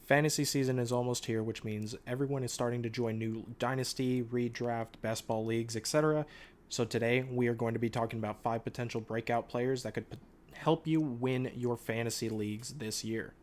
Fantasy season is almost here, which means everyone is starting to join new dynasty, redraft, best ball leagues, etc. So today we are going to be talking about 5 potential breakout players that could help you win your fantasy leagues this year.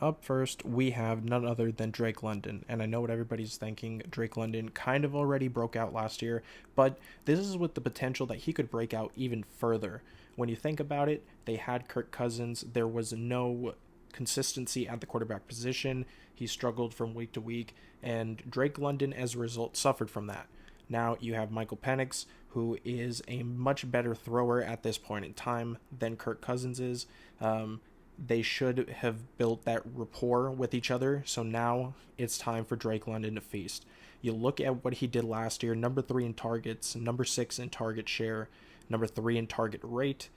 Up first, we have none other than Drake London. And I know what everybody's thinking. Drake London kind of already broke out last year, but this is with the potential that he could break out even further. When you think about it, they had Kirk Cousins. There was no consistency at the quarterback position. He struggled from week to week, and Drake London, as a result, suffered from that. Now you have Michael Penix, who is a much better thrower at this point in time than Kirk Cousins is. They should have built that rapport with each other. So now it's time for Drake London to feast. You look at what he did last year: number 3 in targets, number 6 in target share, number 3 in target rate.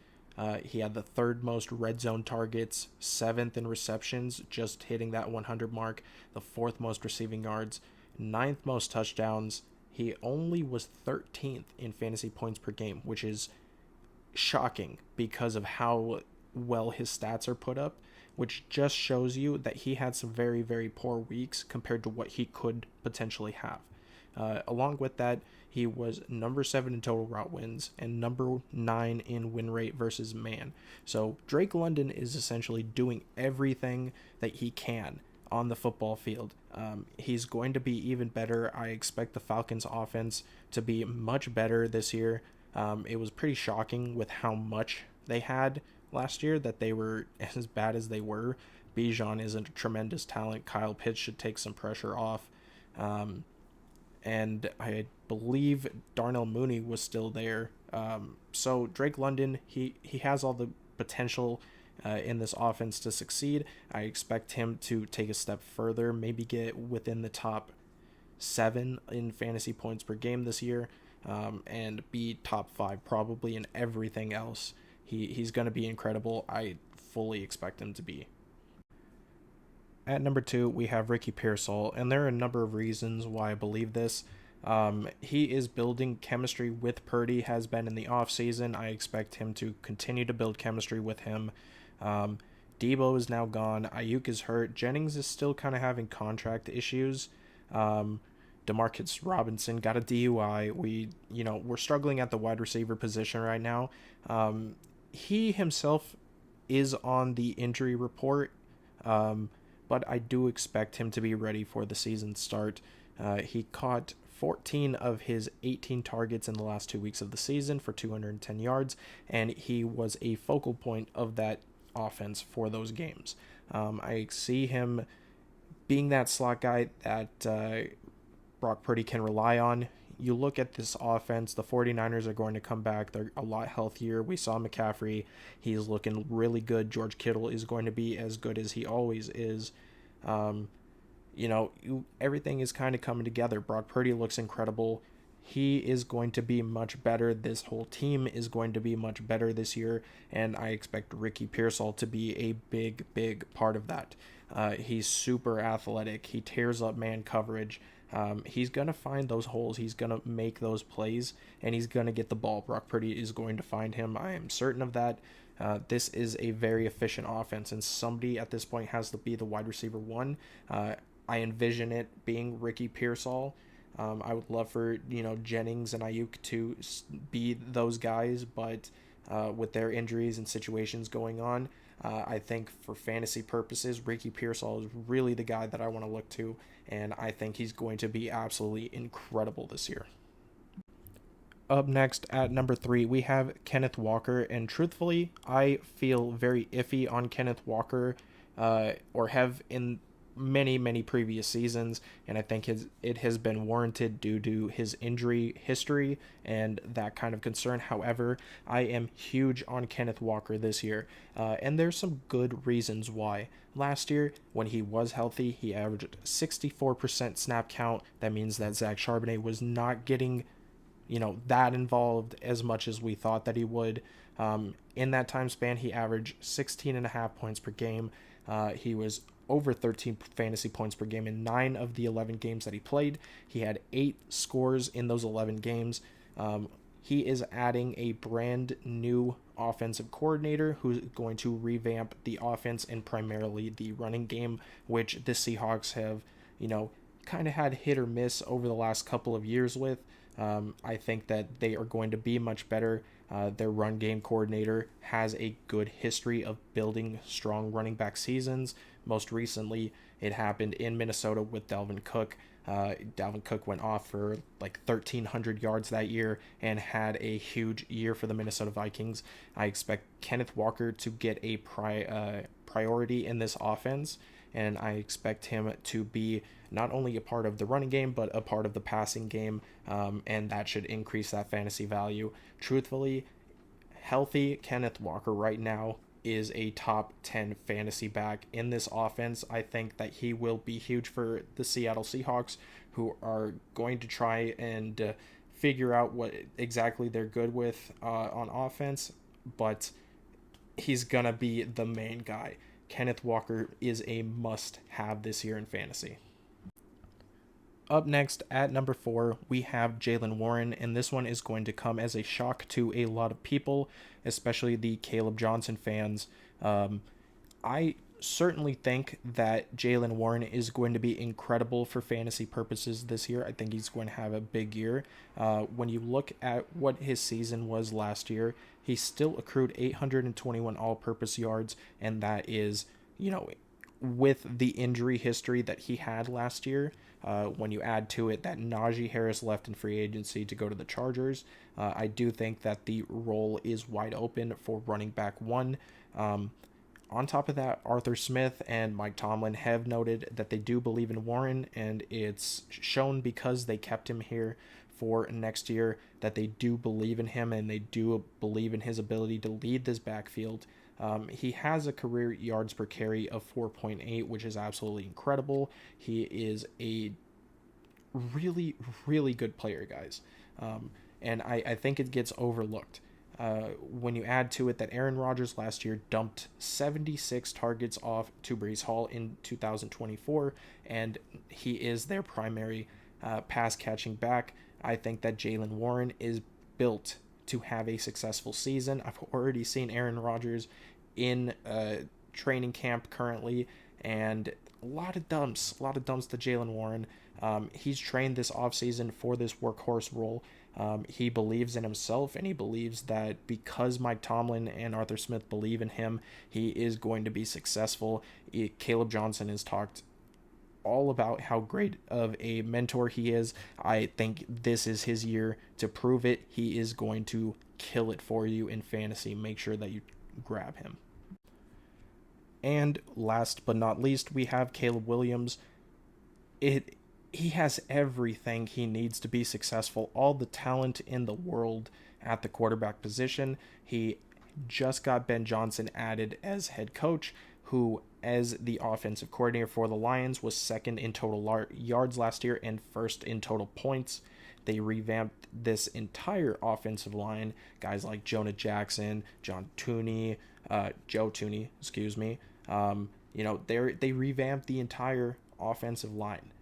He had the third most red zone targets, 7th in receptions, just hitting that 100 mark, the 4th most receiving yards, 9th most touchdowns. He only was 13th in fantasy points per game, which is shocking because of how well his stats are put up, which just shows you that he had some very, very poor weeks compared to what he could potentially have. Along with that, he was number 7 in total route wins and number 9 in win rate versus man. So Drake London is essentially doing everything that he can on the football field. He's going to be even better. I expect the Falcons offense to be much better this year. It was pretty shocking with how much they had last year that they were as bad as they were. Bijan is a tremendous talent. Kyle Pitts should take some pressure off. And I believe Darnell Mooney was still there. So Drake London, he has all the potential in this offense to succeed. I expect him to take a step further, maybe get within the top 7 in fantasy points per game this year, and be top 5 probably in everything else. He's going to be incredible. I fully expect him to be. At number 2, we have Ricky Pierol, and there are a number of reasons why I believe this. He is building chemistry with Purdy, has been in the offseason. I expect him to continue to build chemistry with him. Debo is now gone. Ayuk is hurt. Jennings is still kind of having contract issues. Demarcus Robinson got a DUI. We're struggling at the wide receiver position right now. He himself is on the injury report, but I do expect him to be ready for the season start. He caught 14 of his 18 targets in the last 2 weeks of the season for 210 yards, and he was a focal point of that offense for those games. I see him being that slot guy that Brock Purdy can rely on. You look at this offense, the 49ers are going to come back. They're a lot healthier. We saw McCaffrey. He's looking really good. George Kittle is going to be as good as he always is. Everything is kind of coming together. Brock Purdy looks incredible. He is going to be much better. This whole team is going to be much better this year, and I expect Ricky Pierol to be a big, big part of that. He's super athletic. He tears up man coverage. He's going to find those holes. He's going to make those plays, and he's going to get the ball. Brock Purdy is going to find him. I am certain of that. This is a very efficient offense, and somebody at this point has to be the wide receiver 1. I envision it being Ricky Pierol. I would love for Jennings and Ayuk to be those guys, but with their injuries and situations going on, I think for fantasy purposes, Ricky Pierol is really the guy that I want to look to, and I think he's going to be absolutely incredible this year. Up next at number 3, we have Kenneth Walker, and truthfully, I feel very iffy on Kenneth Walker, or have in many previous seasons, and I think it has been warranted due to his injury history and that kind of concern. However, I am huge on Kenneth Walker this year, and there's some good reasons why. Last year, when he was healthy, he averaged 64% snap count. That means that Zach Charbonnet was not getting that involved as much as we thought that he would. In that time span, he averaged 16.5 points per game. He was over 13 fantasy points per game in 9 of the 11 games that he played. He had 8 scores in those 11 games. he is adding a brand new offensive coordinator who's going to revamp the offense and primarily the running game, which the Seahawks have, you know, kind of had hit or miss over the last couple of years with. I think that they are going to be much better. Their run game coordinator has a good history of building strong running back seasons. Most recently, it happened in Minnesota with Dalvin Cook. Dalvin Cook went off for like 1,300 yards that year and had a huge year for the Minnesota Vikings. I expect Kenneth Walker to get a priority in this offense, and I expect him to be not only a part of the running game, but a part of the passing game, and that should increase that fantasy value. Truthfully, healthy Kenneth Walker right now is a top 10 fantasy back in this offense. I think that he will be huge for the Seattle Seahawks, who are going to try and figure out what exactly they're good with on offense, but he's going to be the main guy. Kenneth Walker is a must-have this year in fantasy. Up next at number 4, we have Jaylen Warren, and this one is going to come as a shock to a lot of people, especially the Caleb Johnson fans. I certainly think that Jaylen Warren is going to be incredible for fantasy purposes this year. I think he's going to have a big year. When you look at what his season was last year, he still accrued 821 all-purpose yards, and that is, with the injury history that he had last year, when you add to it that Najee Harris left in free agency to go to the Chargers, I do think that the role is wide open for running back one. On top of that, Arthur Smith and Mike Tomlin have noted that they do believe in Warren, and it's shown because they kept him here for next year that they do believe in him and they do believe in his ability to lead this backfield. He has a career yards per carry of 4.8, which is absolutely incredible. He is a really, really good player, guys. And I think it gets overlooked. When you add to it that Aaron Rodgers last year dumped 76 targets off to Breece Hall in 2024, and he is their primary pass-catching back, I think that Jaylen Warren is built to have a successful season. I've already seen Aaron Rodgers in training camp currently, and a lot of dumps to Jaylen Warren. He's trained this offseason for this workhorse role. He believes in himself, and he believes that because Mike Tomlin and Arthur Smith believe in him, he is going to be successful. Caleb Johnson has talked all about how great of a mentor he is. I think this is his year to prove it. He is going to kill it for you in fantasy. Make sure that you grab him. And last but not least, we have Caleb Williams. He has everything he needs to be successful, all the talent in the world at the quarterback position. He just got Ben Johnson added as head coach, who, as the offensive coordinator for the Lions, was second in total yards last year and first in total points. They revamped this entire offensive line. Guys like Jonah Jackson, Joe Tooney, they revamped the entire offensive line.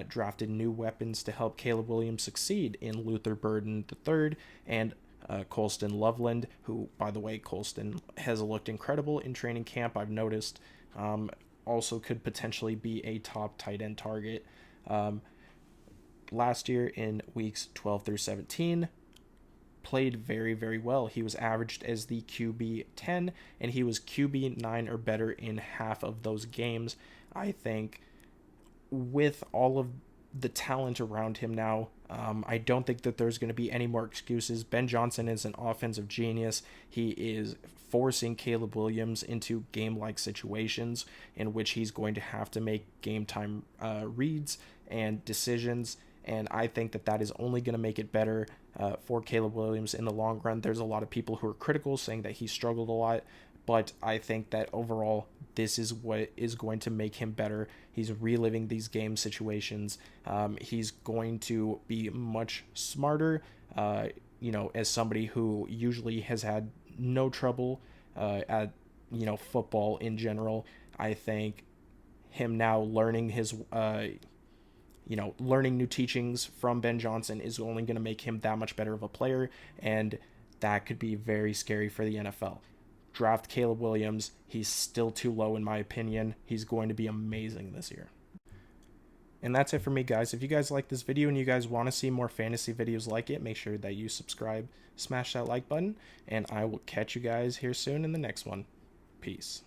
Drafted new weapons to help Caleb Williams succeed in Luther Burden III and Colston Loveland, who, by the way, Colston has looked incredible in training camp, I've noticed. Also could potentially be a top tight end target. Last year in weeks 12 through 17, played very, very well. He was averaged as the QB 10, and he was QB 9 or better in half of those games. I think with all of the talent around him now, I don't think that there's going to be any more excuses. Ben Johnson is an offensive genius. He is forcing Caleb Williams into game-like situations in which he's going to have to make game-time reads and decisions, and I think that is only going to make it better for Caleb Williams in the long run. There's a lot of people who are critical, saying that he struggled a lot, but I think that overall, this is what is going to make him better. He's reliving these game situations. He's going to be much smarter, as somebody who usually has had no trouble at, football in general. I think him now learning his, learning new teachings from Ben Johnson is only going to make him that much better of a player, and that could be very scary for the NFL. Draft Caleb Williams. He's still too low in my opinion. He's going to be amazing this year. And that's it for me, guys. If you guys like this video and you guys want to see more fantasy videos like it, make sure that you subscribe, smash that like button, and I will catch you guys here soon in the next one. Peace.